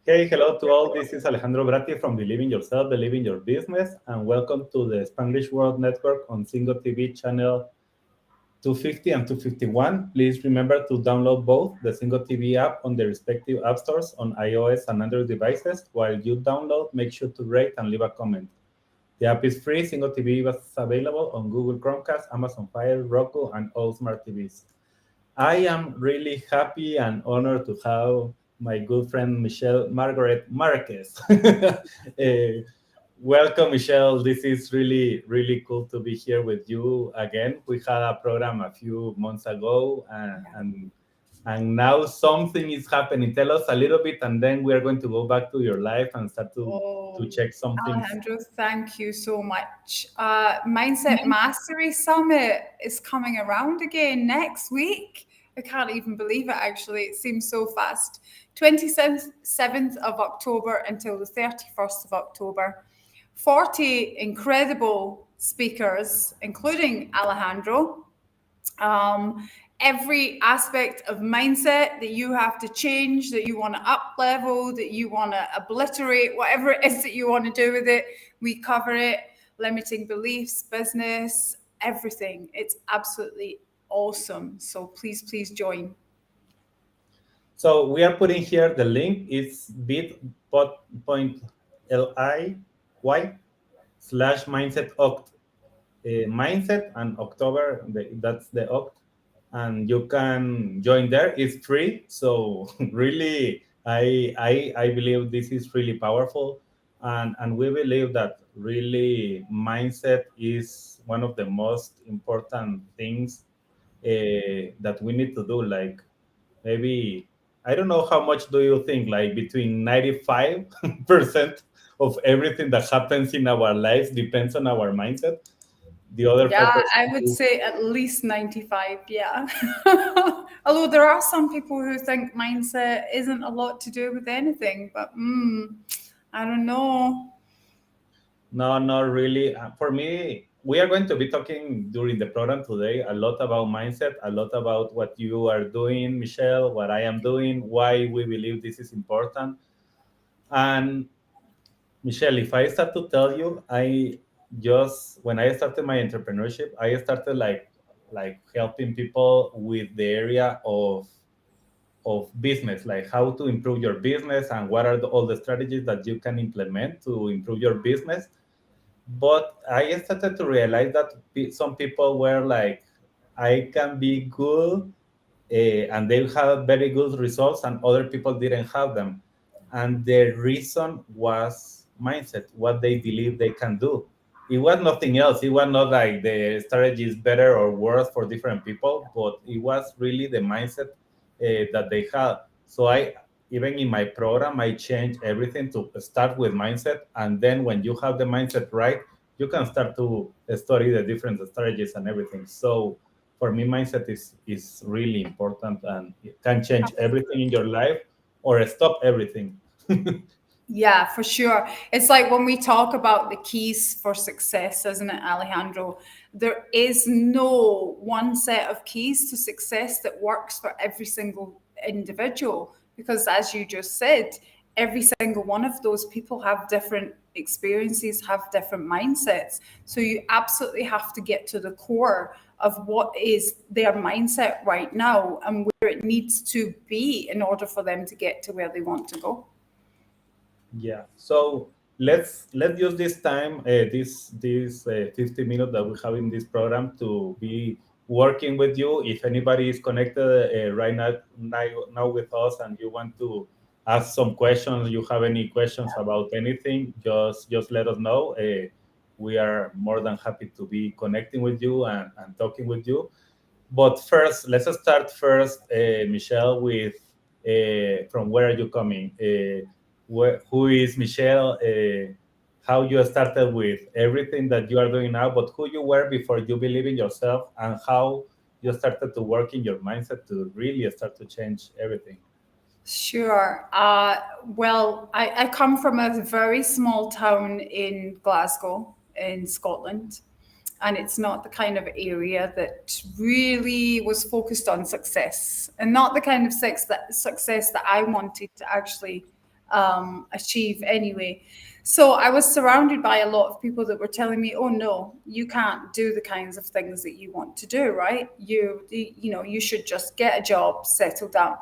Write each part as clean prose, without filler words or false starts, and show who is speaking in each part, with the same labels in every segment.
Speaker 1: Hey, hello to all. This is Alejandro Bratti from Believe in Yourself, Believe in Your Business, and welcome to the Spanglish World Network on Single TV channel 250 and 251. Please remember to download both the Single TV app on the respective app stores on iOS and Android devices. While you download, make sure to rate and leave a comment. The app is free. Single TV is available on Google Chromecast, Amazon Fire, Roku, and all smart TVs. I am really happy and honored to have my good friend Margaret Marquez. Welcome, Michelle. This is really cool to be here with you again. We had a program a few months ago, and now something is happening. Tell us a little bit, and then we are going to go back to your life and start to check some things.
Speaker 2: Alejandro, thank you so much. Mindset Mastery Summit is coming around again next week. I can't even believe it, actually. It seems so fast. 27th of October until the 31st of October. 40 incredible speakers, including Alejandro. Every aspect of mindset that you have to change, that you want to up level, that you want to obliterate, whatever it is that you want to do with it, we cover it. Limiting beliefs, business, everything. It's absolutely awesome. So please join.
Speaker 1: So we are putting here the link. It's bit.ly/mindset mindset and October, that's the oct, and you can join there. It's free, so really I believe this is really powerful, and we believe that really mindset is one of the most important things that we need to do. Like, maybe, I don't know, how much do you think, like between 95% of everything that happens in our lives depends on our mindset? The other
Speaker 2: Yeah,
Speaker 1: 5%.
Speaker 2: I would say at least 95, yeah. Although there are some people who think mindset isn't a lot to do with anything, but I don't know.
Speaker 1: No, not really. For me, we are going to be talking during the program today a lot about mindset, a lot about what you are doing, Michelle, what I am doing, why we believe this is important. And Michelle, if I start to tell you, I just, when I started my entrepreneurship, I started like helping people with the area of business, like how to improve your business and what are all the strategies that you can implement to improve your business. But I started to realize that some people were like, I can be good, and they have very good results, and other people didn't have them. And the reason was mindset, what they believe they can do. It was nothing else. It was not like the strategy is better or worse for different people, but it was really the mindset that they had. So even in my program, I changed everything to start with mindset. And then when you have the mindset right, you can start to study the different strategies and everything. So for me, mindset is really important, and it can change everything in your life or stop everything.
Speaker 2: Yeah, for sure. It's like when we talk about the keys for success, isn't it, Alejandro? There is no one set of keys to success that works for every single individual, because as you just said, every single one of those people have different experiences, have different mindsets. So you absolutely have to get to the core of what is their mindset right now and where it needs to be in order for them to get to where they want to go.
Speaker 1: Yeah. So let's use this time, this 50 minutes that we have in this program, to be working with you. If anybody is connected right now with us, and you want to ask some questions, you have any questions about anything, just let us know. We are more than happy to be connecting with you and talking with you. But first, let's start first, Michelle, with from where are you coming? Who is Michelle? How you started with everything that you are doing now, but who you were before you believe in yourself, and how you started to work in your mindset to really start to change everything.
Speaker 2: Sure. Well, I come from a very small town in Glasgow, in Scotland, and it's not the kind of area that really was focused on success, and not the kind of success that I wanted to actually achieve anyway. So I was surrounded by a lot of people that were telling me, "Oh no, you can't do the kinds of things that you want to do, right? You should just get a job, settle down."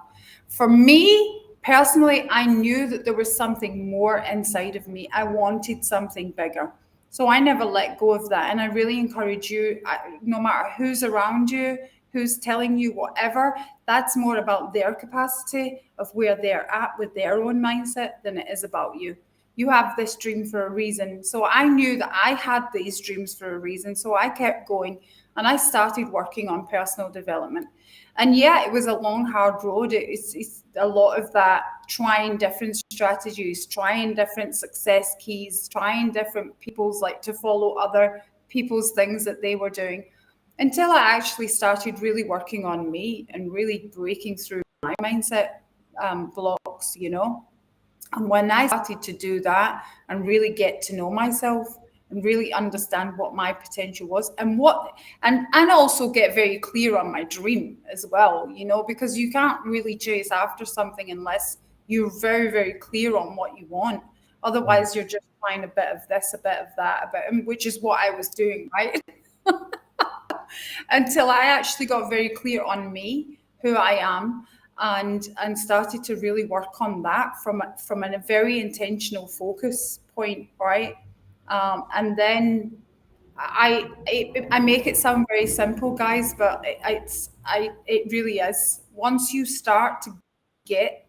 Speaker 2: For me personally, I knew that there was something more inside of me. I wanted something bigger. So I never let go of that. And I really encourage you, no matter who's around you, who's telling you whatever, that's more about their capacity of where they're at with their own mindset than it is about you. You have this dream for a reason. So I knew that I had these dreams for a reason. So I kept going and I started working on personal development. And yeah, it was a long, hard road. It's a lot of that, trying different strategies, trying different success keys, trying different people's, like, to follow other people's things that they were doing, until I actually started really working on me and really breaking through my mindset blocks, And when I started to do that and really get to know myself and really understand what my potential was, and also get very clear on my dream as well, because you can't really chase after something unless you're very, very clear on what you want. Otherwise, you're just trying a bit of this, a bit of that, which is what I was doing, right? Until I actually got very clear on me, who I am, and started to really work on that from a very intentional focus point, right? And then I make it sound very simple, guys, but it really is. Once you start to get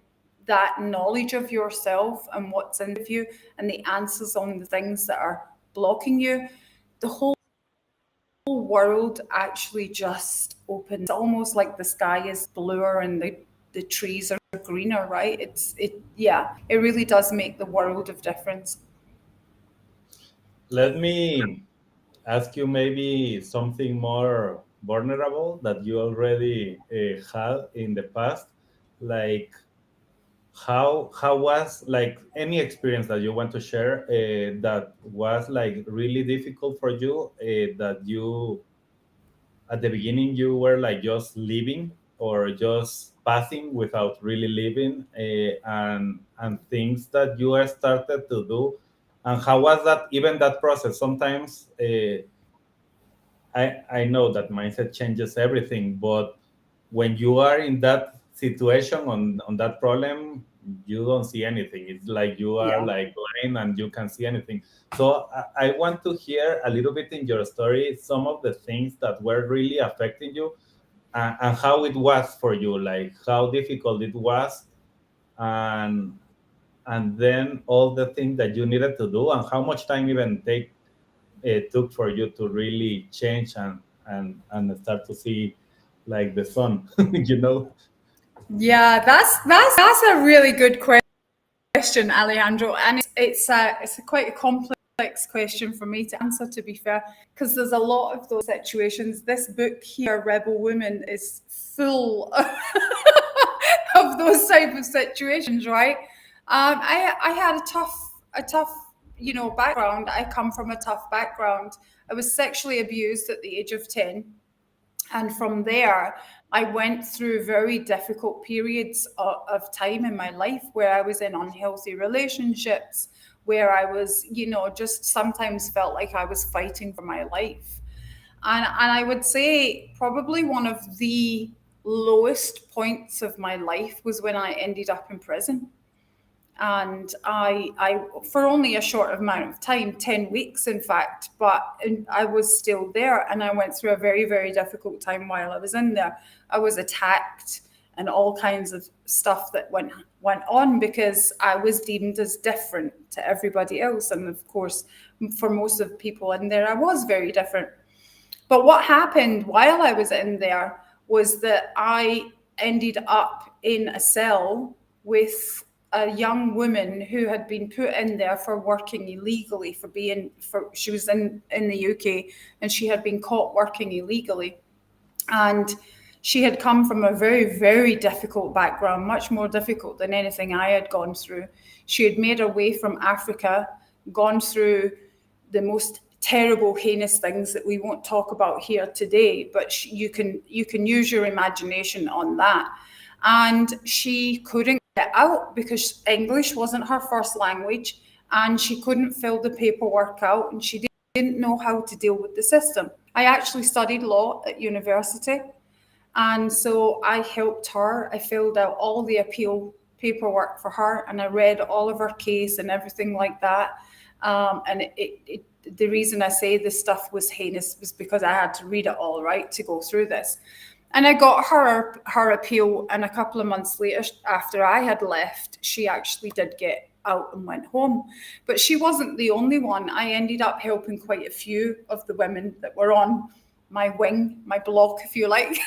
Speaker 2: that knowledge of yourself and what's in of you and the answers on the things that are blocking you, the whole world actually just opens. It's almost like the sky is bluer and the trees are greener, right? It really does make the world of difference.
Speaker 1: Let me ask you maybe something more vulnerable that you already had in the past, like how was, like, any experience that you want to share that was like really difficult for you, that you at the beginning you were like just living or just passing without really living, and things that you are started to do, and how was that, even that process? Sometimes I know that mindset changes everything, but when you are in that situation, on that problem, you don't see anything. It's like you are
Speaker 2: Yeah.
Speaker 1: like blind and you can see anything. So I want to hear a little bit in your story some of the things that were really affecting you, and how it was for you, like how difficult it was, and then all the things that you needed to do, and how much time even take it took for you to really change, and start to see like the sun, you know.
Speaker 2: Yeah, that's a really good question, Alejandro, and it's a quite a complex question for me to answer, to be fair, because there's a lot of those situations. This book here, Rebel Woman, is full of those type of situations, right? I had a tough, background. I come from a tough background. I was sexually abused at the age of 10. And from there, I went through very difficult periods of time in my life where I was in unhealthy relationships, where I was, just sometimes felt like I was fighting for my life. And I would say probably one of the lowest points of my life was when I ended up in prison. And I for only a short amount of time, 10 weeks in fact, but I was still there, and I went through a very, very difficult time while I was in there. I was attacked and all kinds of stuff that went on because I was deemed as different to everybody else, and of course for most of the people in there I was very different. But what happened while I was in there was that I ended up in a cell with a young woman who had been put in there for working illegally, she was in the UK, and she had been caught working illegally. And she had come from a very, very difficult background, much more difficult than anything I had gone through. She had made her way from Africa, gone through the most terrible, heinous things that we won't talk about here today, but you can use your imagination on that. And she couldn't out because English wasn't her first language and she couldn't fill the paperwork out and she didn't know how to deal with the system. I actually studied law at university, and so I helped her. I filled out all the appeal paperwork for her and I read all of her case and everything like that. And the reason I say this stuff was heinous was because I had to read it all, right, to go through this. And I got her appeal, and a couple of months later, after I had left, she actually did get out and went home. But she wasn't the only one. I ended up helping quite a few of the women that were on my wing, my block, if you like.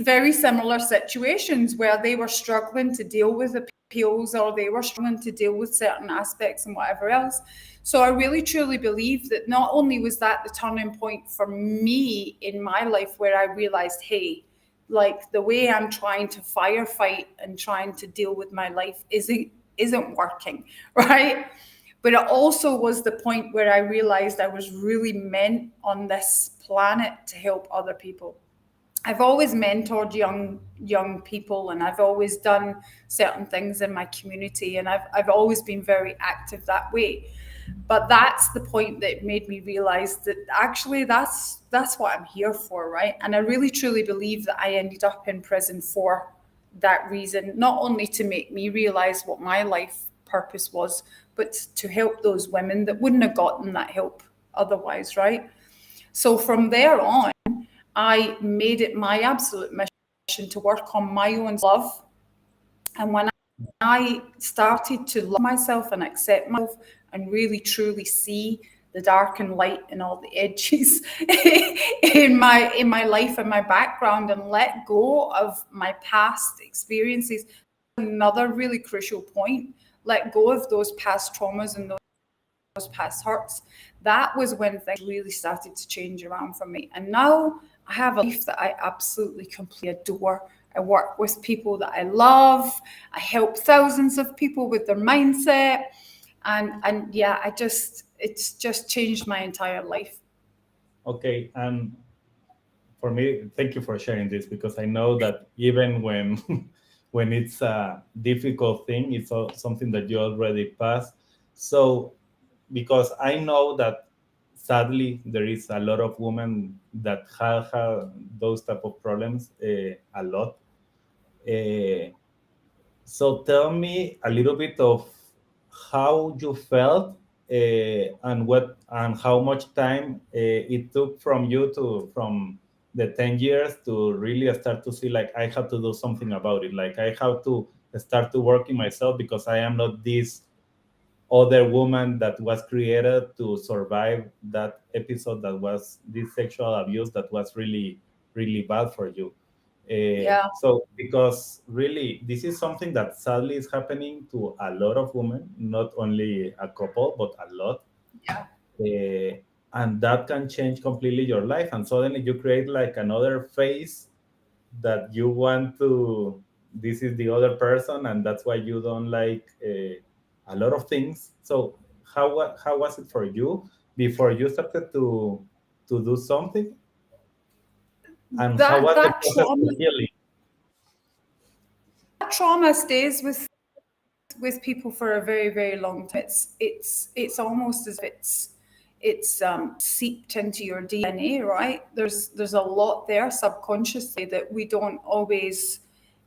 Speaker 2: Very similar situations where they were struggling to deal with appeals or they were struggling to deal with certain aspects and whatever else. So I really truly believe that not only was that the turning point for me in my life where I realized, hey, like the way I'm trying to firefight and trying to deal with my life isn't working, right? But it also was the point where I realized I was really meant on this planet to help other people. I've always mentored young people, and I've always done certain things in my community, and I've always been very active that way. But that's the point that made me realize that actually that's what I'm here for, right? And I really truly believe that I ended up in prison for that reason, not only to make me realize what my life purpose was, but to help those women that wouldn't have gotten that help otherwise, right? So from there on, I made it my absolute mission to work on my own love. And when I started to love myself and accept myself and really truly see the dark and light and all the edges in my life and my background and let go of my past experiences, another really crucial point, let go of those past traumas and those past hurts. That was when things really started to change around for me. And now I have a life that I absolutely completely adore. I work with people that I love. I help thousands of people with their mindset. And yeah, it's just changed my entire life.
Speaker 1: Okay, and for me, thank you for sharing this, because I know that even when when it's a difficult thing, it's something that you already passed. So, because I know that sadly there is a lot of women that have those type of problems, a lot. Uh, so tell me a little bit of how you felt, and what and how much time it took from you to from the 10 years to really start to see like I have to do something about it. Like I have to start to work in myself, because I am not this other woman that was created to survive that episode, that was this sexual abuse that was really really bad for you.
Speaker 2: Yeah,
Speaker 1: So because really this is something that sadly is happening to a lot of women, not only a couple but a lot.
Speaker 2: yeah.
Speaker 1: uh, and that can change completely your life, and suddenly you create like another phase that you want to, this is the other person, and that's why you don't like a lot of things. So how was it for you before you started to do something, and how
Speaker 2: That
Speaker 1: was the
Speaker 2: that
Speaker 1: process
Speaker 2: trauma
Speaker 1: for healing?
Speaker 2: that trauma stays with people for a very very long time. It's almost as if it's seeped into your DNA, right? There's a lot there subconsciously that we don't always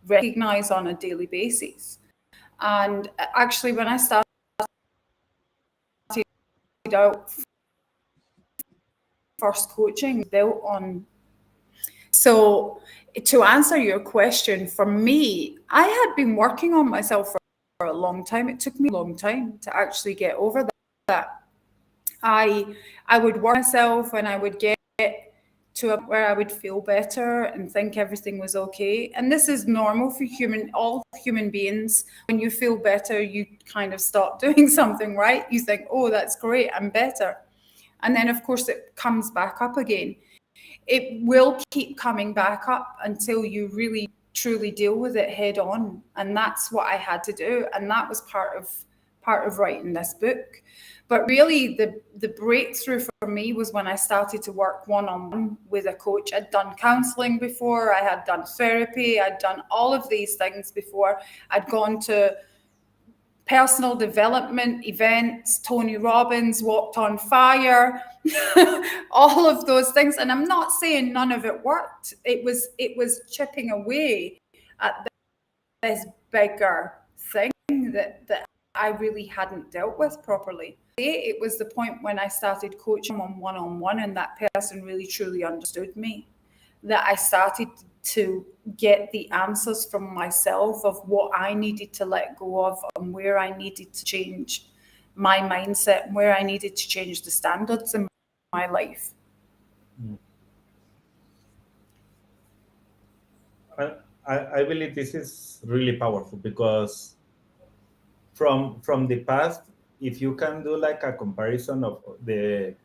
Speaker 2: recognize on a daily basis. And actually, when I started out first coaching, built on. So to answer your question, for me, I had been working on myself for a long time. It took me a long time to actually get over that. I would work myself and I would get to a where I would feel better and think everything was okay. And this is normal for all human beings. When you feel better, you kind of start doing something, right? You think, oh, that's great, I'm better. And then of course it comes back up again. It will keep coming back up until you really truly deal with it head on. And that's what I had to do. And that was part of part of writing this book. But really, the breakthrough for me was when I started to work one-on-one with a coach. I'd done counseling before, I had done therapy, I'd done all of these things before. I'd gone to personal development events, Tony Robbins, Walked on Fire, all of those things. And I'm not saying none of it worked. It was chipping away at this bigger thing that I really hadn't dealt with properly. It was the point when I started coaching on one-on-one and that person really truly understood me, that I started to get the answers from myself of what I needed to let go of and where I needed to change my mindset and where I needed to change the standards in my life.
Speaker 1: I believe this is really powerful because from the past, if you can do like a comparison of the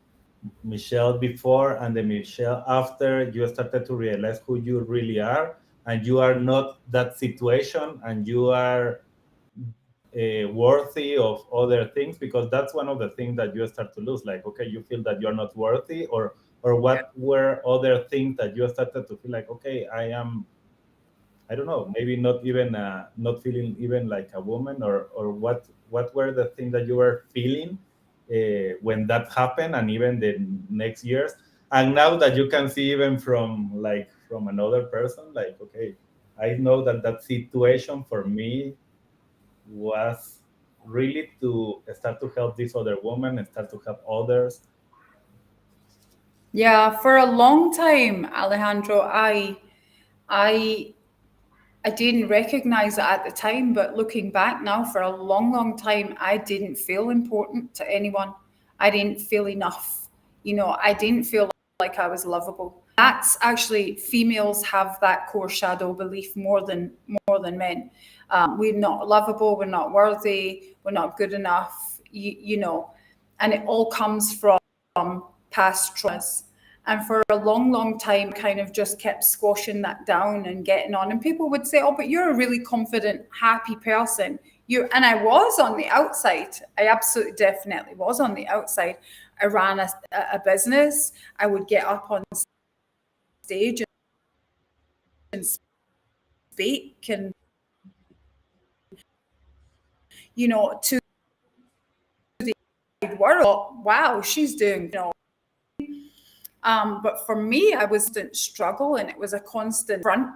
Speaker 1: Michelle before and the Michelle after, you started to realize who you really are, and you are not that situation, and you are worthy of other things, because that's one of the things that you start to lose. Like, okay, you feel that you're not worthy, or what were other things that you started to feel like, okay, I don't know, maybe not even not feeling even like a woman, or what were the things that you were feeling when that happened, and even the next years, and now that you can see even from another person, like, okay, I know that situation for me was really to start to help this other woman and start to help others.
Speaker 2: Yeah, for a long time, Alejandro, I didn't recognize it at the time, but looking back now, for a long, long time, I didn't feel important to anyone. I didn't feel enough. I didn't feel like I was lovable. That's actually, females have that core shadow belief more than men. We're not lovable, we're not worthy, we're not good enough, and it all comes from past traumas. And for a long, long time, kind of just kept squashing that down and getting on. And people would say, oh, but you're a really confident, happy person. And I was on the outside. I absolutely, definitely was on the outside. I ran a business. I would get up on stage and speak and, to the world, wow, she's doing, but for me, I was in struggle, and it was a constant front.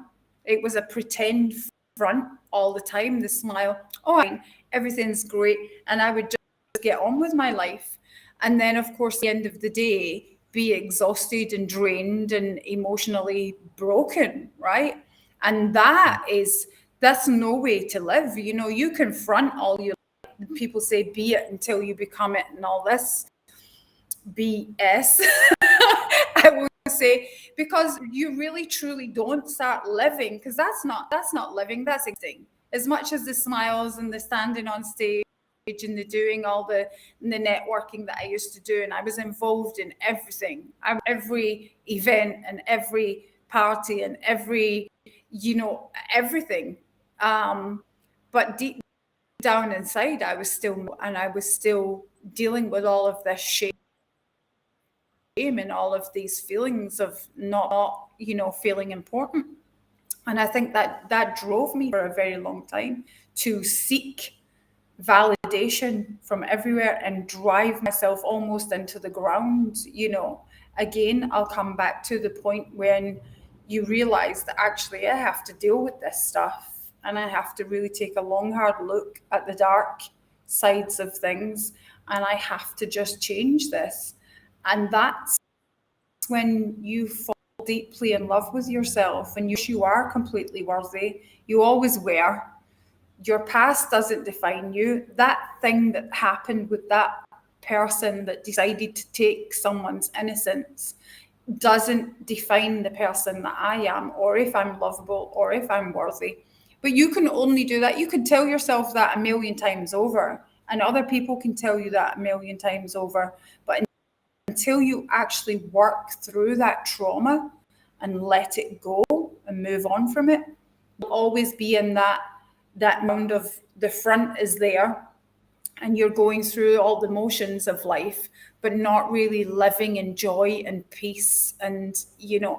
Speaker 2: It was a pretend front all the time, the smile. Oh, everything's great. And I would just get on with my life. And then, of course, at the end of the day, be exhausted and drained and emotionally broken, right? And that's no way to live. You confront all your, people say, be it until you become it, and all this BS. I would say, because you really truly don't start living, because that's not living, that's existing. As much as the smiles and the standing on stage and the doing all the networking that I used to do, and I was involved in everything, every event and every party and every, everything. But deep down inside, I was still dealing with all of this shame and all of these feelings of not feeling important. And I think that drove me for a very long time to seek validation from everywhere and drive myself almost into the ground. Again, I'll come back to the point when you realize that actually I have to deal with this stuff, and I have to really take a long, hard look at the dark sides of things, and I have to just change this. And that's when you fall deeply in love with yourself, and you are completely worthy. You always were. Your past doesn't define you. That thing that happened with that person that decided to take someone's innocence doesn't define the person that I am, or if I'm lovable, or if I'm worthy. But you can only do that. You can tell yourself that a million times over, and other people can tell you that a million times over. But until you actually work through that trauma and let it go and move on from it, you'll always be in that round of the front is there and you're going through all the motions of life, but not really living in joy and peace and,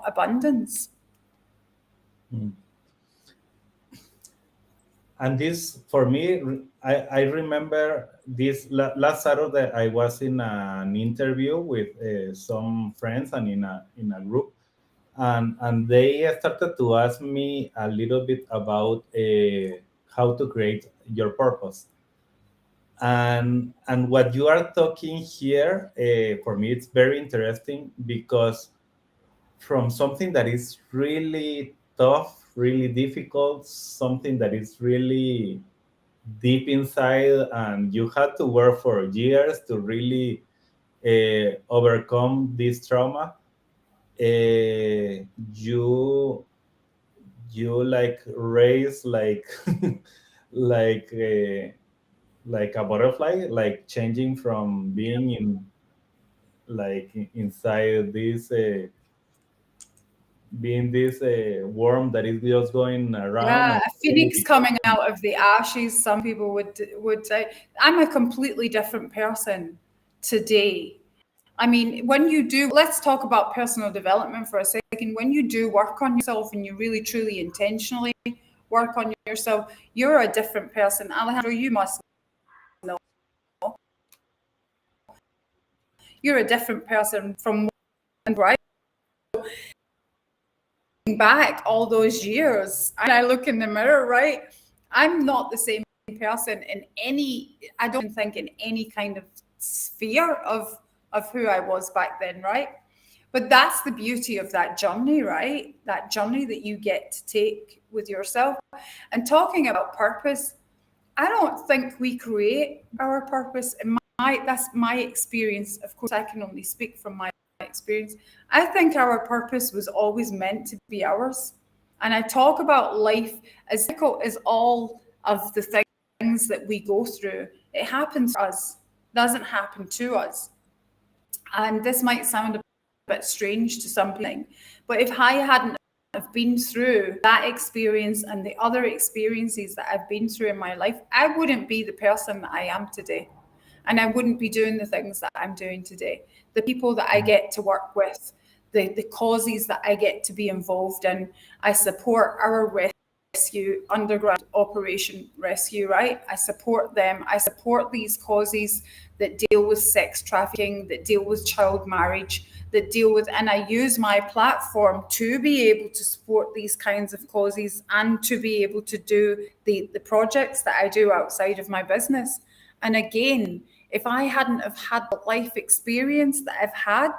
Speaker 2: abundance.
Speaker 1: Mm. And this for me, I remember this last Saturday I was in an interview with some friends and in a group, and they started to ask me a little bit about how to create your purpose. And what you are talking here, for me it's very interesting, because from something that is really tough, really difficult, something that is really deep inside, and you had to work for years to really overcome this trauma. You like raise like like like a butterfly, like changing from being in like inside this being this worm that is just going around
Speaker 2: Yeah,
Speaker 1: and
Speaker 2: a
Speaker 1: slowly
Speaker 2: phoenix coming
Speaker 1: becoming.
Speaker 2: out of the ashes, some people would say. I'm a completely different person today. I mean, when you do, let's talk about personal development for a second. When you do work on yourself and you really, truly, intentionally work on yourself, you're a different person. Alejandro, you must know you're a different person from right back all those years. And I look in the mirror, right? I'm not the same person in any, I don't think in any kind of sphere of who I was back then, right? But that's the beauty of that journey, right? That journey that you get to take with yourself. And talking about purpose, I don't think we create our purpose. In that's my experience. Of course, I can only speak from my experience. I think our purpose was always meant to be ours. And I talk about life as difficult as all of the things that we go through. It happens to us, doesn't happen to us. And this might sound a bit strange to some people, but if I hadn't have been through that experience and the other experiences that I've been through in my life, I wouldn't be the person that I am today. And I wouldn't be doing the things that I'm doing today. The people that I get to work with, the causes that I get to be involved in. I support our rescue, underground operation rescue, right? I support them. I support these causes that deal with sex trafficking, that deal with child marriage, that deal with, and I use my platform to be able to support these kinds of causes and to be able to do the projects that I do outside of my business. And again, if I hadn't have had the life experience that I've had,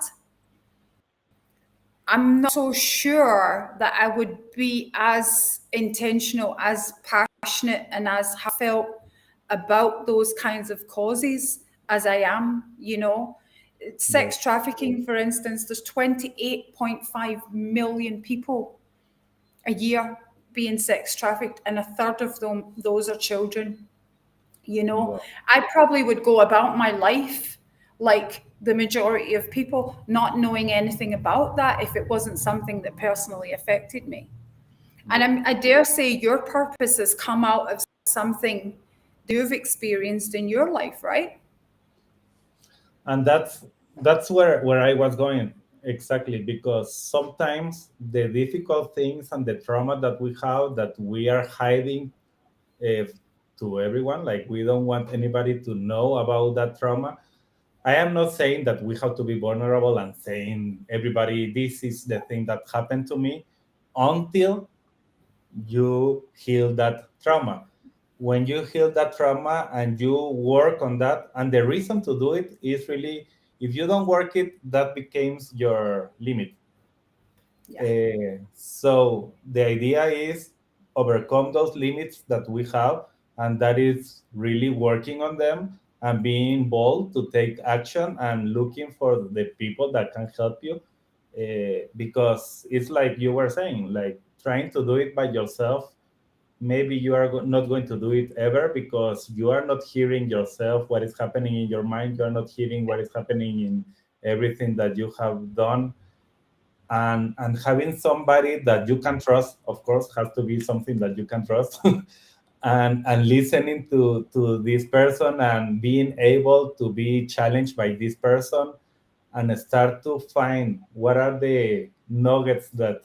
Speaker 2: I'm not so sure that I would be as intentional, as passionate, and as felt about those kinds of causes as I am. Sex
Speaker 1: Yes.
Speaker 2: trafficking, for instance, there's 28.5 million people a year being sex trafficked, and a third of them, those are children. you know
Speaker 1: Wow.
Speaker 2: I probably would go about my life like the majority of people, not knowing anything about that if it wasn't something that personally affected me. And
Speaker 1: Yeah.
Speaker 2: I dare say your purpose has come out of something you've experienced in your life, right?
Speaker 1: And that's where I was going exactly, because sometimes the difficult things and the trauma that we have, that we are hiding uh, to everyone, like we don't want anybody to know about that trauma. I am not saying that we have to be vulnerable and saying everybody this is the thing that happened to me, until you heal that trauma. When you heal that trauma and you work on that, and the reason to do it is really, if you don't work it, that becomes your limit.
Speaker 2: Yeah.
Speaker 1: So the idea is overcome those limits that we have, and that is really working on them and being bold to take action and looking for the people that can help you. Because it's like you were saying, like trying to do it by yourself, maybe you are not going to do it ever, because you are not hearing yourself, what is happening in your mind, you are not hearing what is happening in everything that you have done. And having somebody that you can trust, of course, has to be something that you can trust. and listening to this person and being able to be challenged by this person and start to find what are the nuggets that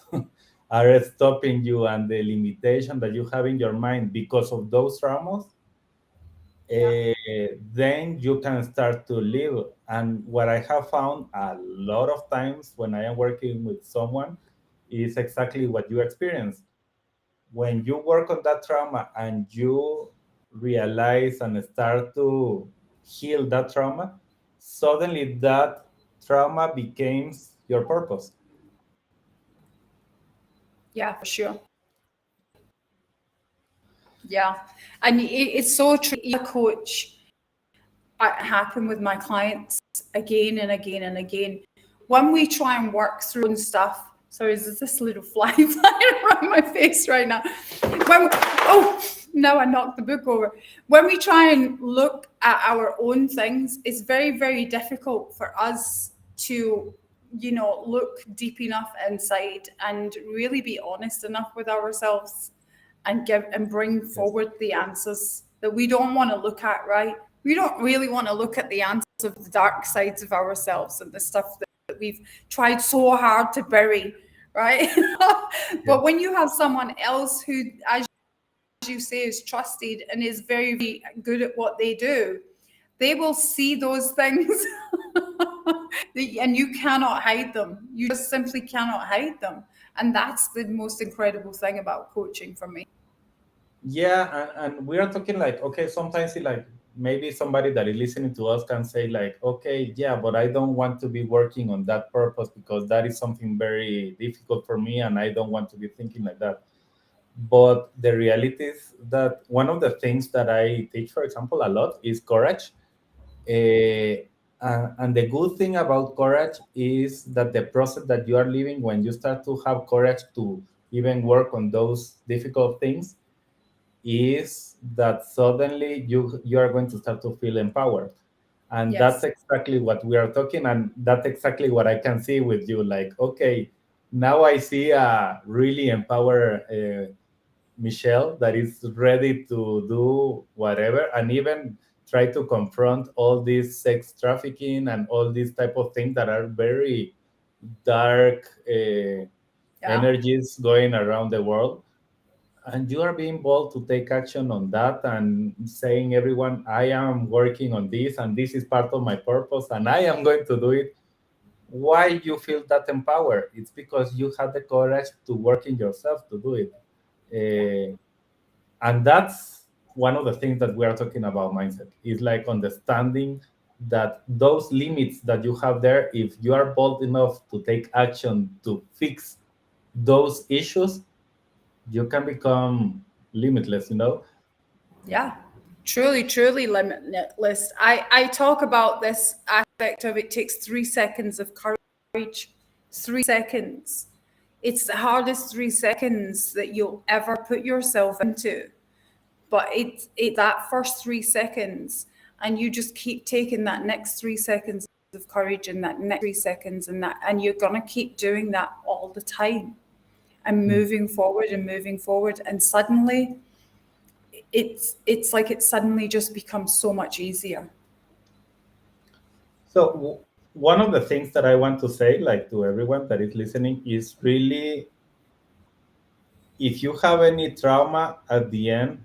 Speaker 1: are stopping you and the limitation that you have in your mind because of those traumas,
Speaker 2: Yeah.
Speaker 1: then you can start to live. And what I have found a lot of times when I am working with someone is exactly what you experience. When you work on that trauma and you realize and start to heal that trauma, suddenly that trauma becomes your purpose.
Speaker 2: Yeah, for sure. Yeah. And it's so true. A coach, I happen with my clients again and again and again. When we try and work through and stuff, sorry, there's this little fly flying around my face right now. Oh, no, I knocked the book over. When we try and look at our own things, it's very, very difficult for us to, look deep enough inside and really be honest enough with ourselves and give and bring
Speaker 1: Yes.
Speaker 2: forward the answers that we don't want to look at, right? We don't really want to look at the answers of the dark sides of ourselves and the stuff that we've tried so hard to bury, right?
Speaker 1: Yes.
Speaker 2: But when you have someone else who, as you say, is trusted and is very, very good at what they do, they will see those things and you cannot hide them. You just simply cannot hide them. And that's the most incredible thing about coaching for me.
Speaker 1: Yeah, and we are talking like, okay, sometimes like maybe somebody that is listening to us can say like, okay, yeah, but I don't want to be working on that purpose because that is something very difficult for me and I don't want to be thinking like that. But the reality is that one of the things that I teach, for example, a lot is courage. And the good thing about courage is that the process that you are living, when you start to have courage to even work on those difficult things, is that suddenly you are going to start to feel empowered. And that's
Speaker 2: Yes.
Speaker 1: exactly what we are talking, and that's exactly what I can see with you. Like, okay, now I see a really empowered Michelle that is ready to do whatever and even try to confront all this sex trafficking and all these type of things that are very dark
Speaker 2: Yeah.
Speaker 1: energies going around the world, and you are being bold to take action on that and saying everyone, I am working on this and this is part of my purpose and I am going to do it. Why you feel that empowered? It's because you have the courage to work in yourself to do it.
Speaker 2: Yeah.
Speaker 1: Eh, and that's one of the things that we are talking about mindset is like understanding that those limits that you have there, if you are bold enough to take action to fix those issues, you can become limitless.
Speaker 2: Yeah. Truly, truly limitless. I talk about this aspect of it takes 3 seconds of courage. 3 seconds. It's the hardest 3 seconds that you'll ever put yourself into. But it that first 3 seconds, and you just keep taking that next 3 seconds of courage and that next 3 seconds and you're gonna keep doing that all the time and moving forward, and suddenly it's like it suddenly just becomes so much easier.
Speaker 1: So one of the things that I want to say, like to everyone that is listening, is really if you have any trauma at the end,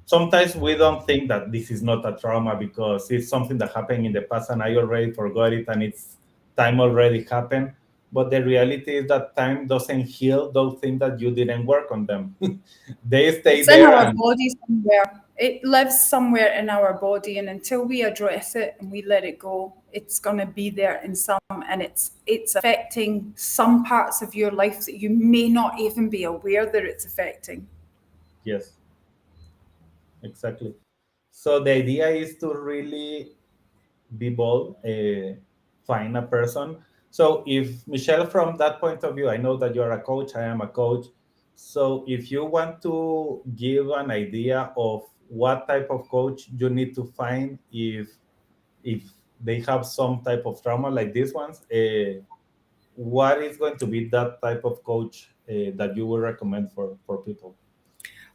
Speaker 1: sometimes we don't think that this is not a trauma because it's something that happened in the past and I already forgot it and it's time already happened. But the reality is that time doesn't heal those things that you didn't work on them. They stay
Speaker 2: It's in
Speaker 1: there
Speaker 2: our
Speaker 1: and
Speaker 2: body somewhere. It lives somewhere in our body, and until we address it and we let it go, it's going to be there in some, and it's affecting some parts of your life that you may not even be aware that it's affecting.
Speaker 1: yes, exactly. So the idea is to really be bold, find a person. So if Michelle, from that point of view, I know that you're a coach, I am a coach. So if you want to give an idea of what type of coach you need to find if they have some type of trauma like these ones, what is going to be that type of coach that you would recommend for people?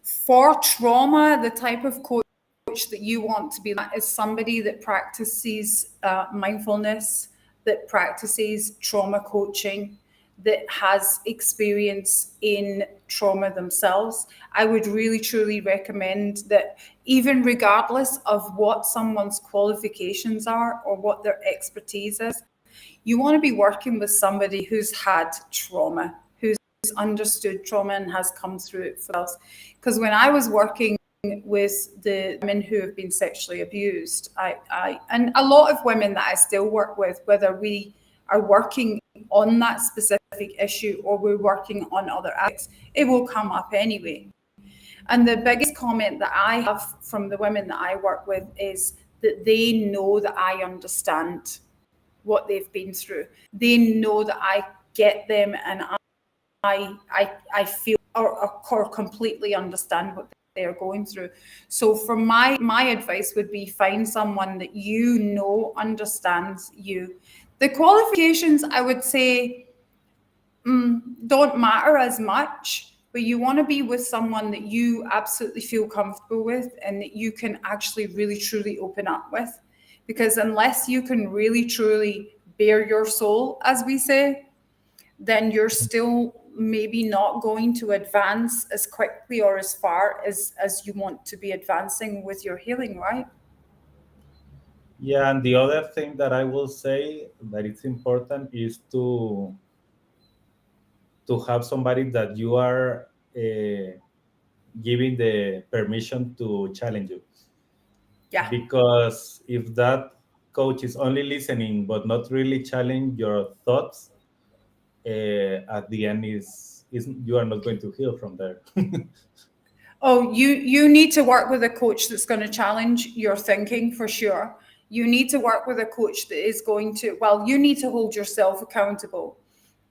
Speaker 2: For trauma, the type of coach that you want to be that is somebody that practices mindfulness, that practices trauma coaching, that has experience in trauma themselves. I would really truly recommend that, even regardless of what someone's qualifications are or what their expertise is, you want to be working with somebody who's had trauma, who's understood trauma and has come through it for us. Because when I was working with the women who have been sexually abused, and a lot of women that I still work with, whether we are working on that specific issue or we're working on other aspects, it will come up anyway. And the biggest comment that I have from the women that I work with is that they know that I understand what they've been through. They know that I get them, and I feel or completely understand what they're going through. So for my advice would be, find someone that you know understands you. The qualifications, I would say, don't matter as much, but you want to be with someone that you absolutely feel comfortable with and that you can actually really truly open up with. Because unless you can really truly bare your soul, as we say, then you're still maybe not going to advance as quickly or as far as you want to be advancing with your healing, right?
Speaker 1: Yeah, and the other thing that I will say that it's important is to have somebody that you are giving the permission to challenge you.
Speaker 2: Yeah.
Speaker 1: Because if that coach is only listening but not really challenge your thoughts, at the end is you are not going to heal from there.
Speaker 2: Oh, you need to work with a coach that's going to challenge your thinking for sure. You need to work with a coach that is going to, well, you need to hold yourself accountable,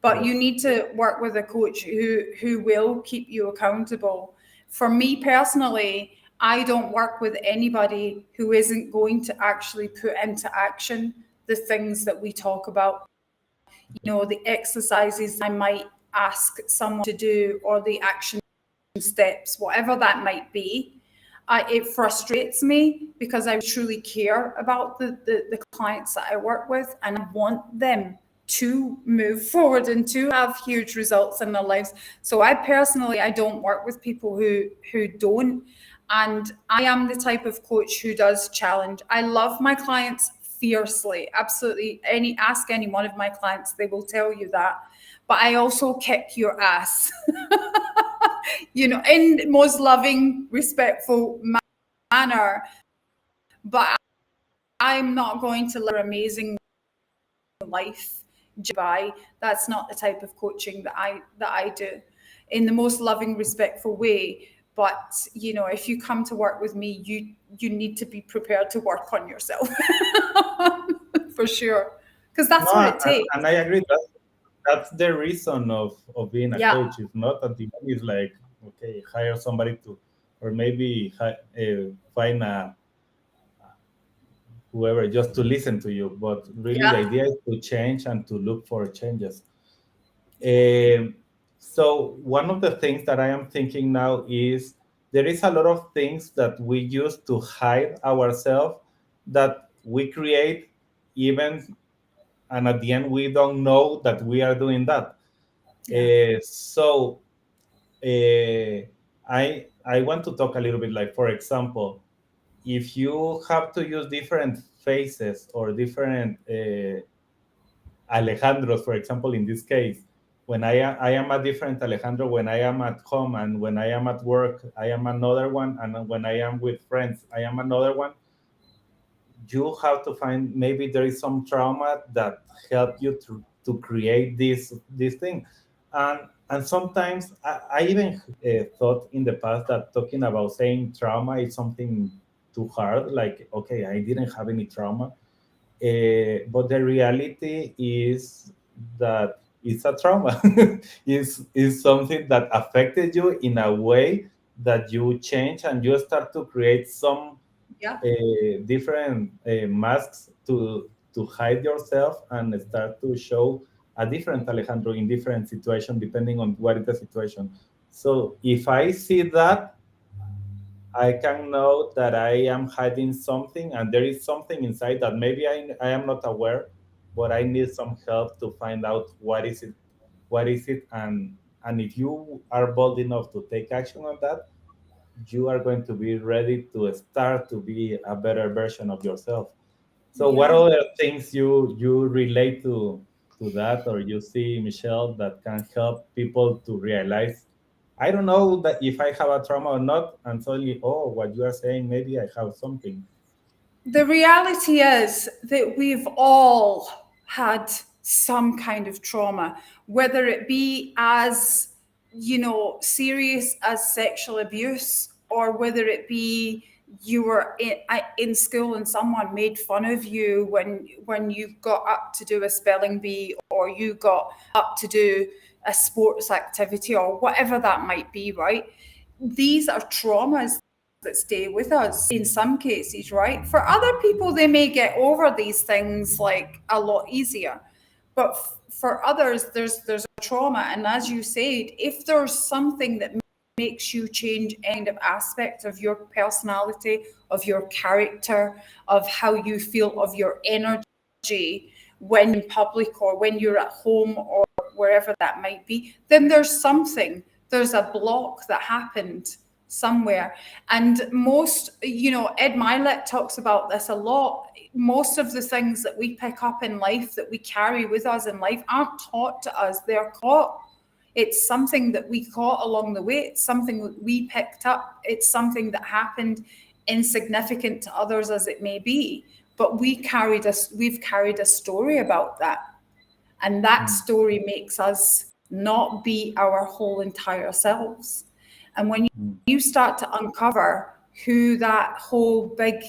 Speaker 2: but you
Speaker 1: Yes.
Speaker 2: need to work with a coach who will keep you accountable. For me personally, I don't work with anybody who isn't going to actually put into action the things that we talk about. The exercises I might ask someone to do, or the action steps, whatever that might be. It frustrates me because I truly care about the clients that I work with, and I want them to move forward and to have huge results in their lives. So I personally, I don't work with people who don't. And I am the type of coach who does challenge. I love my clients fiercely. Absolutely. Ask any one of my clients, they will tell you that. But I also kick your ass. In most loving, respectful manner. But I'm not going to live an amazing life by. That's not the type of coaching that I do, in the most loving, respectful way. But if you come to work with me, you need to be prepared to work on yourself for sure, because
Speaker 1: No,
Speaker 2: that's what it takes.
Speaker 1: and I agree that that's the reason of being a
Speaker 2: Yeah,
Speaker 1: coach. If not, at the end is like, okay, hire somebody to, or maybe find a whoever just to listen to you. But really, the
Speaker 2: yeah,
Speaker 1: idea is to change and to look for changes. Um, so one of the things that I am thinking now is there is a lot of things that we use to hide ourselves that we create even, and at the end we don't know that we are doing that.
Speaker 2: yeah,
Speaker 1: So I want to talk a little bit, like, for example, if you have to use different faces or different Alejandros, for example, in this case, when I am a different Alejandro when I am at home, and when I am at work, I am another one, and when I am with friends, I am another one. You have to find, maybe there is some trauma that helped you to create this thing. And sometimes I even thought in the past that talking about saying trauma is something too hard, like, okay, I didn't have any trauma. But the reality is that it's a trauma. Is something that affected you in a way that you change, and you start to create some
Speaker 2: yeah.
Speaker 1: different masks to hide yourself, and start to show a different Alejandro in different situation, depending on what is the situation. So if I see that, I can know that I am hiding something, and there is something inside that maybe I am not aware, but I need some help to find out what is it, and if you are bold enough to take action on that, you are going to be ready to start to be a better version of yourself. So what
Speaker 2: Yeah.
Speaker 1: other things you relate to that, or you see, Michelle, that can help people to realize, I don't know that if I have a trauma or not, and suddenly, oh, what you are saying, maybe I have something.
Speaker 2: The reality is that we've all had some kind of trauma, whether it be as, serious as sexual abuse, or whether it be you were in school and someone made fun of you when you got up to do a spelling bee, or you got up to do a sports activity, or whatever that might be, right? These are traumas that stay with us in some cases, right? For other people, they may get over these things like a lot easier. But for others, there's a trauma. And as you said, if there's something that makes you change any kind of aspect of your personality, of your character, of how you feel, of your energy when in public or when you're at home or wherever that might be, then there's a block that happened somewhere. And most, Ed Milet talks about this a lot. Most of the things that we pick up in life, that we carry with us in life, aren't taught to us, they're caught. It's something that we caught along the way. It's something that we picked up. It's something that happened, insignificant to others as it may be. But we've carried a story about that. And that
Speaker 1: Mm,
Speaker 2: story makes us not be our whole entire selves. And when
Speaker 1: mm,
Speaker 2: you start to uncover who that whole big,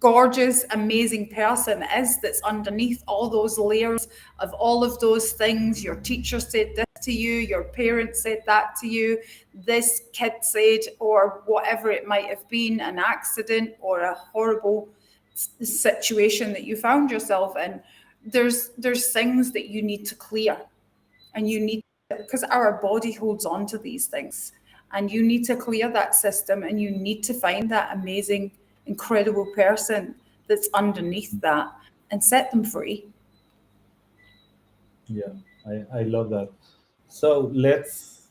Speaker 2: gorgeous, amazing person is that's underneath all those layers of all of those things, your teacher said this to you, your parents said that to you, this kid said, or whatever it might have been, an accident or a horrible situation that you found yourself in, there's things that you need to clear, and you need, because our body holds on to these things, and you need to clear that system, and you need to find that amazing, incredible person that's underneath that and set them free.
Speaker 1: yeah, I love that. So this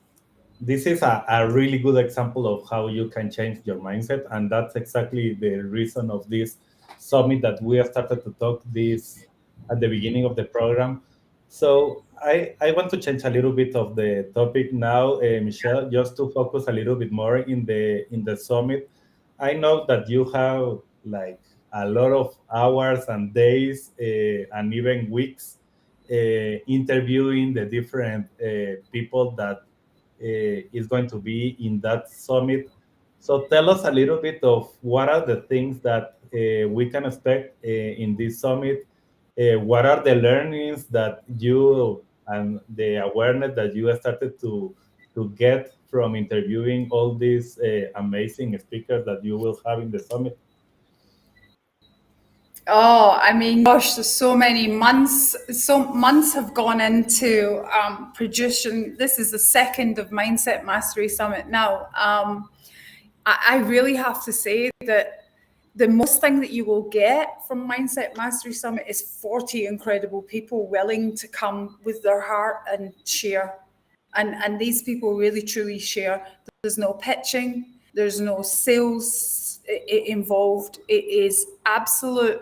Speaker 1: is a really good example of how you can change your mindset, and that's exactly the reason of this summit that we have started to talk this at the beginning of the program. So I want to change a little bit of the topic now, Michelle, just to focus a little bit more in the summit. I know that you have like a lot of hours and days and even weeks interviewing the different people that is going to be in that summit. So tell us a little bit of what are the things that we can expect in this summit. What are the learnings that you and the awareness that you started to get from interviewing all these amazing speakers that you will have in the summit?
Speaker 2: Oh, I mean, gosh, there's so many months. So months have gone into producing. This is the second of Mindset Mastery Summit now. I really have to say that the most thing that you will get from Mindset Mastery Summit is 40 incredible people willing to come with their heart and share. And these people really truly share. There's no pitching, there's no sales involved. It is absolute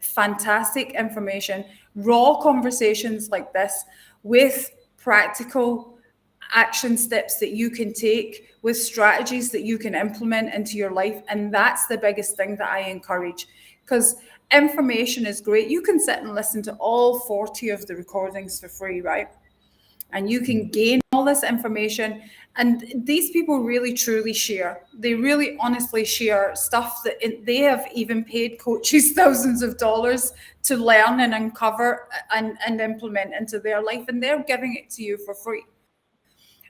Speaker 2: fantastic information, raw conversations like this with practical action steps that you can take, with strategies that you can implement into your life. And that's the biggest thing that I encourage, because information is great. You can sit and listen to all 40 of the recordings for free, right? And you can
Speaker 1: Mm,
Speaker 2: gain all this information. And these people really truly share. They really honestly share stuff that they have even paid coaches thousands of dollars to learn and uncover and implement into their life, and they're giving it to you for free.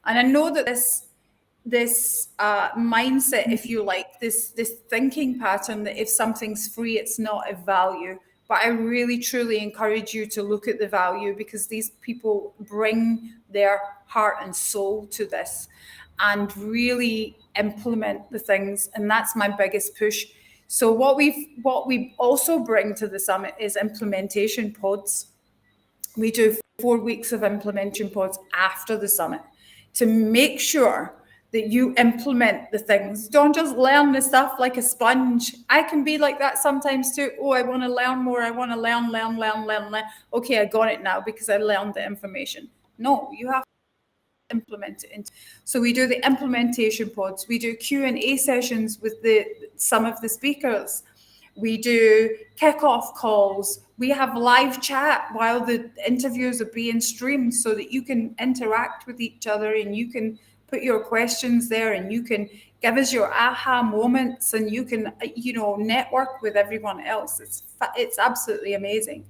Speaker 2: And I know that this mindset, if you like, this thinking pattern that if something's free, it's not of value. But I really truly encourage you to look at the value, because these people bring their heart and soul to this. and really implement the things. And that's my biggest push. So what we also bring to the summit is implementation pods. We do 4 weeks of implementation pods after the summit to make sure that you implement the things. Don't just learn the stuff like a sponge. I can be like that sometimes too. Oh, I want to learn more. I want to learn. Okay, I got it now because I learned the information. No, you have to implement it. So we do the implementation pods. We do Q&A sessions with some of the speakers. We do kickoff calls. We have live chat while the interviews are being streamed so that you can interact with each other and you can put your questions there and you can give us your aha moments and you can, network with everyone else. It's absolutely amazing.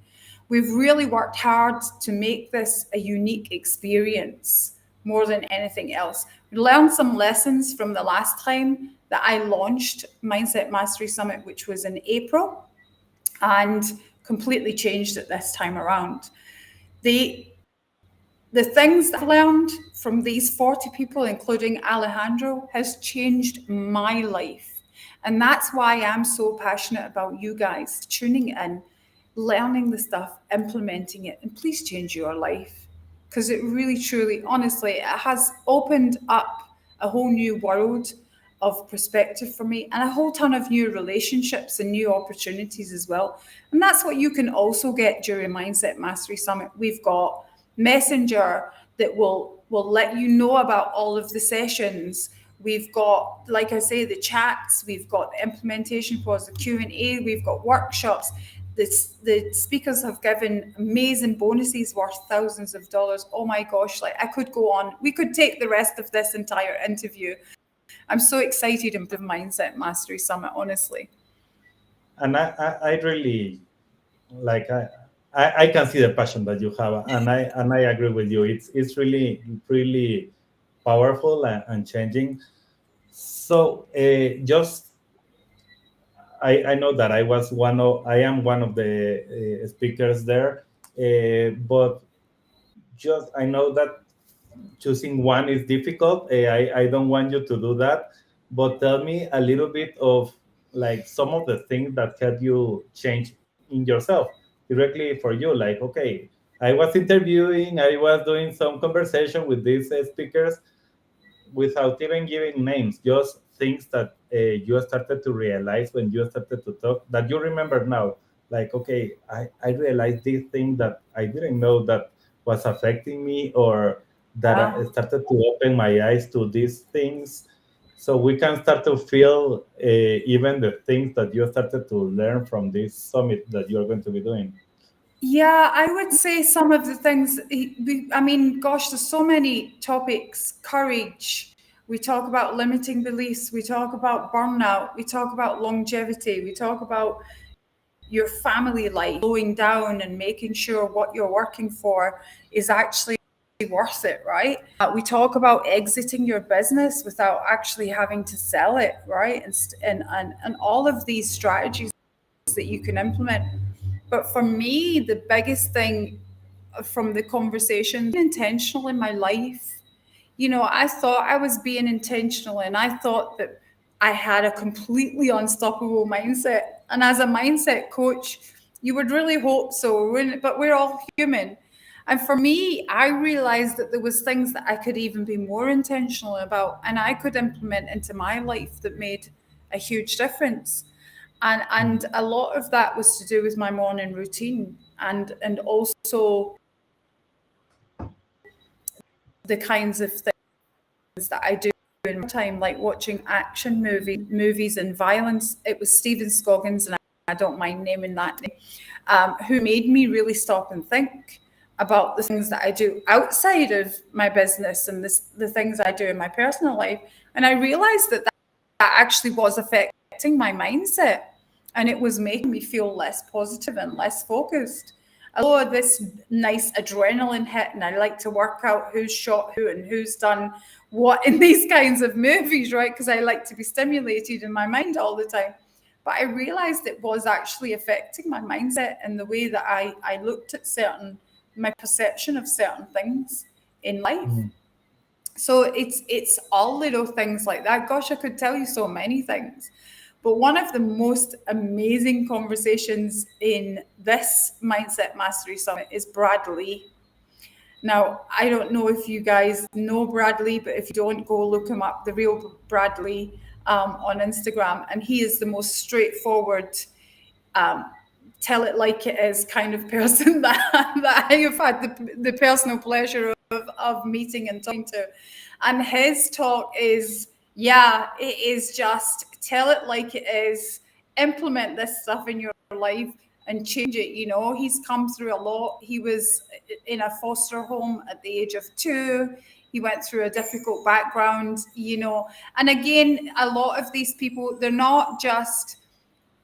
Speaker 2: We've really worked hard to make this a unique experience more than anything else. We learned some lessons from the last time that I launched Mindset Mastery Summit, which was in April, and completely changed it this time around. The things that I've learned from these 40 people, including Alejandro, has changed my life. And that's why I'm so passionate about you guys tuning in, learning the stuff, implementing it, and please change your life. Because it really, truly, honestly, it has opened up a whole new world of perspective for me and a whole ton of new relationships and new opportunities as well. And that's what you can also get during Mindset Mastery Summit. We've got Messenger that will let you know about all of the sessions. We've got, like I say, the chats. We've got the implementation pods, the Q&A. We've got workshops. The speakers have given amazing bonuses worth thousands of dollars. Oh my gosh, like I could go on. We could take the rest of this entire interview. I'm so excited about the Mindset Mastery Summit, honestly.
Speaker 1: And I really like I can see the passion that you have, and I agree with you. It's really powerful and changing. So just I know that I am one of the speakers there, but just I know that choosing one is difficult. I don't want you to do that, but tell me a little bit of like some of the things that help you change in yourself directly for you. Like, okay, I was interviewing, I was doing some conversation with these speakers without even giving names, just things that you started to realize when you started to talk that you remember now. Like, okay, I realized this thing that I didn't know that was affecting me, or that I
Speaker 2: Yeah.
Speaker 1: started to open my eyes to these things. So we can start to feel even the things that you started to learn from this summit that you're going to be doing.
Speaker 2: Yeah, I would say some of the things, I mean, gosh, there's so many topics. Courage. We talk about limiting beliefs. We talk about burnout. We talk about longevity. We talk about your family life, slowing down and making sure what you're working for is actually worth it, right? We talk about exiting your business without actually having to sell it, right? And all of these strategies that you can implement. But for me, the biggest thing from the conversation, intentional in my life. I thought I was being intentional and I thought that I had a completely unstoppable mindset. And as a mindset coach, you would really hope so, but we're all human. And for me, I realized that there was things that I could even be more intentional about and I could implement into my life that made a huge difference. And a lot of that was to do with my morning routine and also the kinds of things that I do in my time, like watching action movies and violence. It was Stephen Scoggins, and I don't mind naming that name, who made me really stop and think about the things that I do outside of my business and the things I do in my personal life. And I realized that actually was affecting my mindset and it was making me feel less positive and less focused. Although this nice adrenaline hit, and I like to work out who's shot who and who's done what in these kinds of movies, right? Because I like to be stimulated in my mind all the time. But I realized it was actually affecting my mindset and the way that I looked at my perception of certain things in life. So it's all little things like that. Gosh, I could tell you so many things. But one of the most amazing conversations in this Mindset Mastery Summit is Bradley. Now, I don't know if you guys know Bradley, but if you don't, go look him up, the real Bradley, on Instagram. And he is the most straightforward, um, tell it like it is kind of person that I have had the personal pleasure of meeting and talking to. And his talk is, yeah, it is just tell it like it is, implement this stuff in your life and change it. You know, he's come through a lot. He was in a foster home at the age of 2. He went through a difficult background, you know. And again, a lot of these people, they're not just,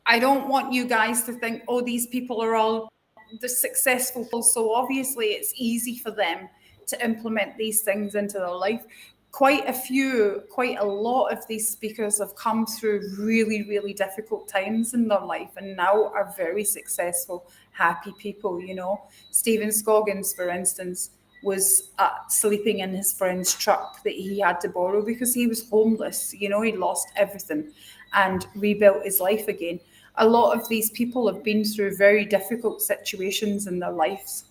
Speaker 2: I don't want you guys to think, oh, these people are all the successful people. So obviously it's easy for them to implement these things into their life. Quite a lot of these speakers have come through really, really difficult times in their life and now are very successful, happy people, you know. Stephen Scoggins, for instance, was sleeping in his friend's truck that he had to borrow because he was homeless. You know, he lost everything and rebuilt his life again. A lot of these people have been through very difficult situations in their lives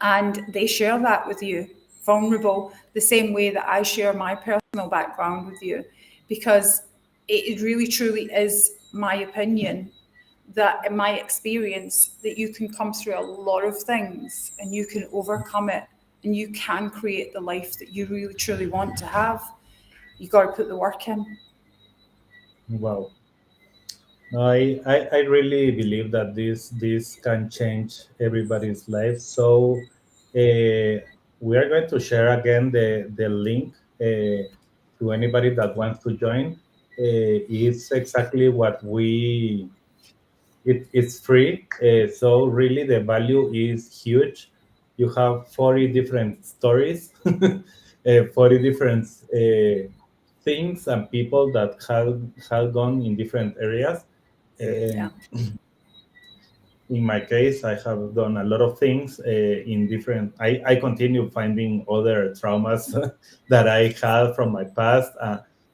Speaker 2: and they share that with you, vulnerable, the same way that I share my personal background with you, because it really truly is my opinion that in my experience that you can come through a lot of things and you can overcome it and you can create the life that you really truly want to have. You got to put the work in.
Speaker 1: Wow. No, I really believe that this can change everybody's life. So we are going to share again the link to anybody that wants to join. It's exactly what it's free. So really the value is huge. You have 40 different stories, 40 different things and people that have gone in different areas.
Speaker 2: Yeah.
Speaker 1: Um, in my case, I have done a lot of things in different. I continue finding other traumas that I had from my past,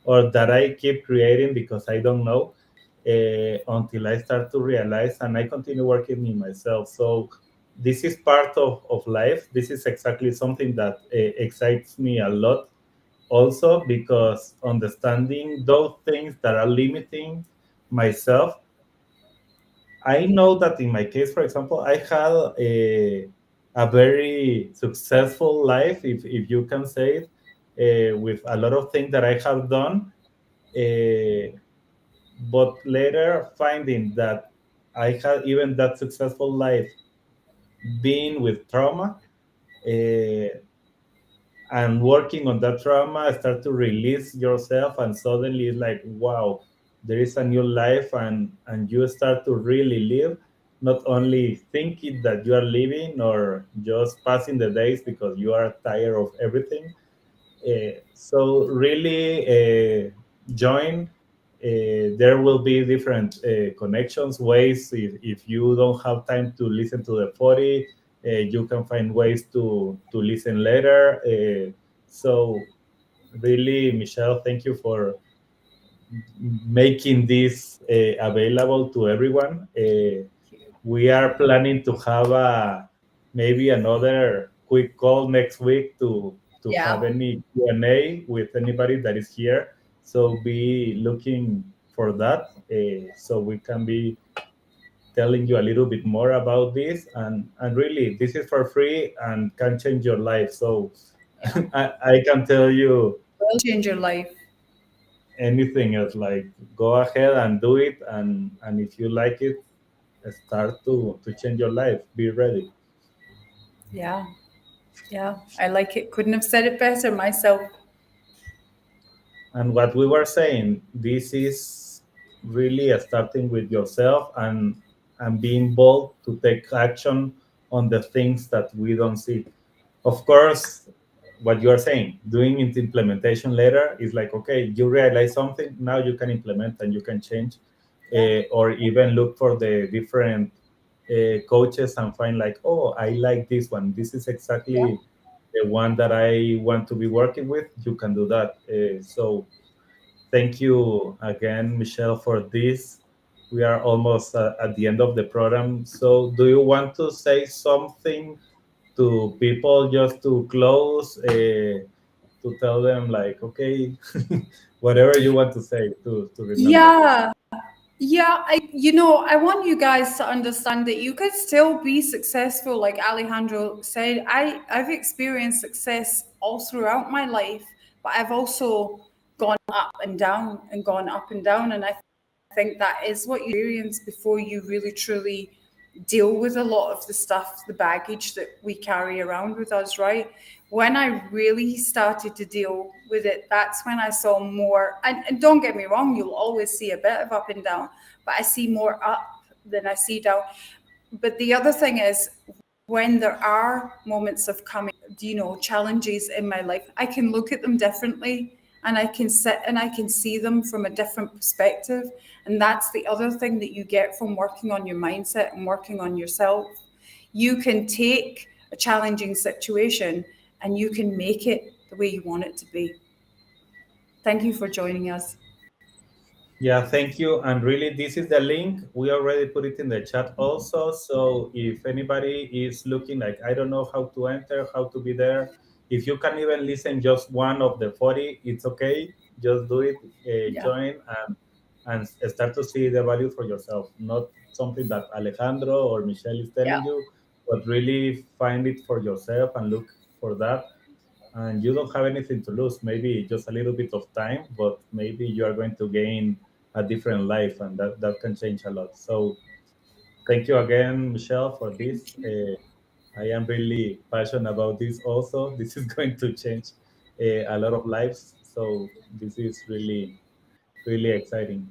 Speaker 1: or that I keep creating because I don't know until I start to realize, and I continue working in myself. So this is part of life. This is exactly something that excites me a lot. Also, because understanding those things that are limiting myself, I know that in my case, for example, I had a very successful life, if you can say it, with a lot of things that I have done. Uh, but later, finding that I had even that successful life being with trauma, uh, and working on that trauma, start to release yourself, and suddenly it's like, wow, there is a new life, and you start to really live, not only thinking that you are living or just passing the days because you are tired of everything. So really join. There will be different connections, ways. If you don't have time to listen to the 40, you can find ways to listen later. So really, Michelle, thank you for making this available to everyone. We are planning to have maybe another quick call next week to have
Speaker 2: Yeah.
Speaker 1: any Q&A with anybody that is here. So be looking for that, so we can be telling you a little bit more about this. And really, this is for free and can change your life. So
Speaker 2: Yeah.
Speaker 1: I can tell you
Speaker 2: Will change your life.
Speaker 1: anything else, like go ahead and do it, and if you like it, start to change your life. Be ready.
Speaker 2: Yeah. Yeah. I like it. Couldn't have said it better myself.
Speaker 1: And what we were saying, this is really starting with yourself, and being bold to take action on the things that we don't see. Of course, what you are saying, doing it implementation later is like, okay, you realize something, now you can implement and you can change,
Speaker 2: Yeah.
Speaker 1: or even look for the different coaches and find like, oh, I like this one. This is
Speaker 2: Yeah.
Speaker 1: exactly the one that I want to be working with, you can do that. So thank you again, Michelle, for this. We are almost at the end of the program. So do you want to say something to people just to close, to tell them like, okay, whatever you want to say to remember?
Speaker 2: Yeah. Yeah, I want you guys to understand that you could still be successful, like Alejandro said. I've experienced success all throughout my life, but I've also gone up and down and gone up and down. And I think that is what you experience before you really truly deal with a lot of the stuff, the baggage that we carry around with us, right? When I really started to deal with it, that's when I saw more. And don't get me wrong, you'll always see a bit of up and down, but I see more up than I see down. But the other thing is, when there are moments of coming, challenges in my life, I can look at them differently, and I can sit and I can see them from a different perspective. And that's the other thing that you get from working on your mindset and working on yourself. You can take a challenging situation and you can make it the way you want it to be. Thank you for joining us.
Speaker 1: Yeah, thank you. And really, this is the link. We already put it in the chat also. So if anybody is looking like, I don't know how to enter, how to be there, if you can even listen just one of the 40, it's okay. Just do it,
Speaker 2: Yeah.
Speaker 1: join, and start to see the value for yourself. Not something that Alejandro or Michelle is
Speaker 2: Yeah.
Speaker 1: telling you, but really find it for yourself and look for that. And you don't have anything to lose, maybe just a little bit of time, but maybe you are going to gain a different life, and that can change a lot. So thank you again, Michelle, for this. I am really passionate about this also. This is going to change a lot of lives, so this is really really exciting.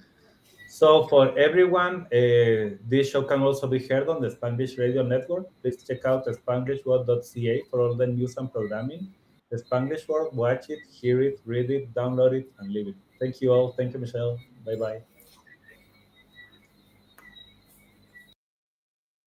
Speaker 1: So for everyone, this show can also be heard on the Spanglish Radio Network. Please check out spanglishworld.ca for all the news and programming. The Spanglish World, watch it, hear it, read it, download it, and live it. Thank you all. Thank you, Michelle. Bye bye.